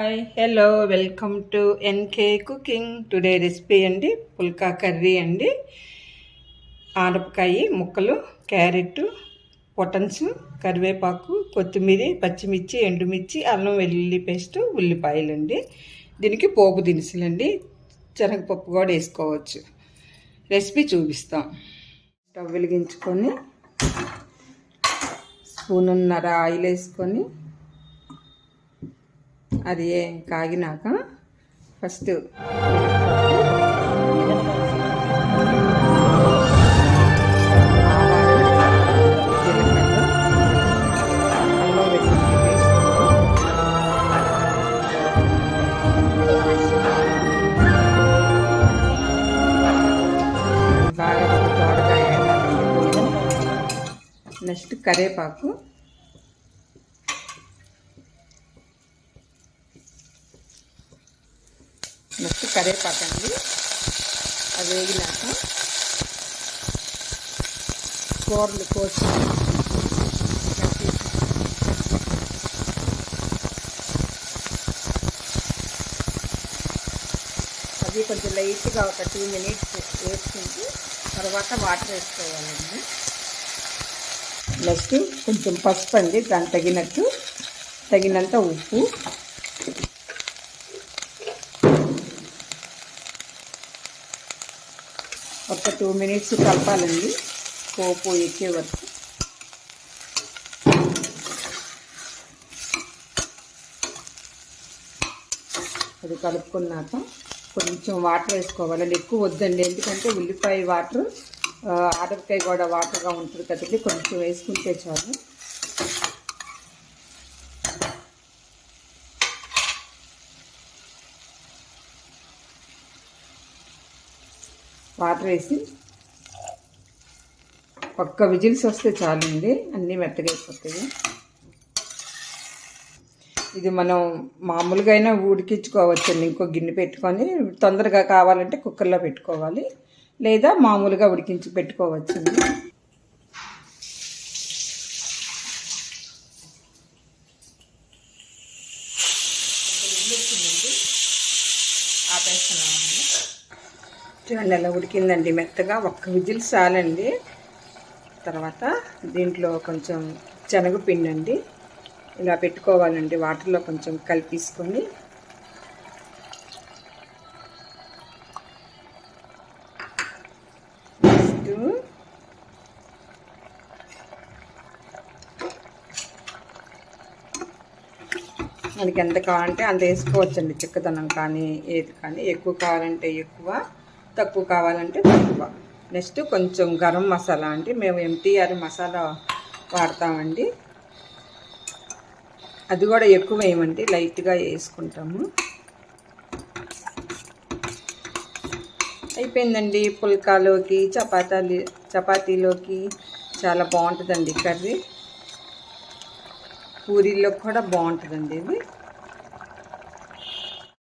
Hi hello welcome to NK cooking. Today recipe అండి పుల్కా curry అండి. ఆనపకాయ ముక్కలు, క్యారెట్, పొటన్స్, కరివేపాకు, కొత్తిమీర, పచ్చిమిర్చి, ఎండుమిర్చి, అల్లం వెల్లుల్లి పేస్ట్, ఉల్లిపాయలు అండి. దీనికి పోపు దినుసులండి, శనగపప్పు కూడా వేసుకోవచ్చు. రెసిపీ చూపిస్తాం. స్టవ్ వెలిగించుకొని స్పూనున్నర ఆయిల్ వేసుకొని అది కాగినాక ఫస్ట్ బాగా తోడగా నెక్స్ట్ కరివేపాకు, నెక్స్ట్ కరివేపాకు అండి. అది వేగినాక కూరలు కోసి అది కొంచెం లైట్గా ఒక 2 minutes వేసుకుంటూ తర్వాత వాటర్ వేసుకోవాలండి. నెక్స్ట్ కొంచెం పసుపు అండి, దానికి తగినంత ఉప్పు, ఒక 2 minutes కలపాలండి పోపు ఎక్కే వరకు. అది కలుపుకున్నాక కొంచెం వాటర్ వేసుకోవాలండి, ఎక్కువ వద్దండి, ఎందుకంటే ఉల్లిపాయ వాటర్, ఆనపకాయ కూడా వాటర్గా ఉంటుంది కదండి, కొంచెం వేసుకుంటే చాలు. వాటర్ వేసి ఒక్క విజిల్స్ వస్తే చాలండి, అన్నీ మెత్తగా అయిపోతాయి. ఇది మనం మామూలుగా అయినా ఉడికించుకోవచ్చండి, ఇంకో గిన్నె పెట్టుకొని. తొందరగా కావాలంటే కుక్కర్లో పెట్టుకోవాలి, లేదా మామూలుగా ఉడికించి పెట్టుకోవచ్చండి. ఆపేస్తున్నామండి. చూడండి ఎలా ఉడికిందండి మెత్తగా, ఒక్క విజిల్ చాలండి. తర్వాత దీంట్లో కొంచెం శనగపిండి అండి ఇలా పెట్టుకోవాలండి, వాటర్లో కొంచెం కలిపేసుకొని. నెక్స్ట్ మనకి ఎంత కావాలంటే అంత వేసుకోవచ్చండి, చిక్కదనం కానీ ఏది కానీ. ఎక్కువ కావాలంటే ఎక్కువ, తక్కువ కావాలంటే తక్కువ. నెక్స్ట్ కొంచెం గరం మసాలా అండి, మేము ఎంటీఆర్ మసాలా వాడతామండి. అది కూడా ఎక్కువ వేయమండి, లైట్గా వేసుకుంటాము. అయిపోయిందండి. పుల్కాలోకి, చపాతీలోకి చాలా బాగుంటుందండి కర్రీ. పూరీలోకి కూడా బాగుంటుందండి ఇది.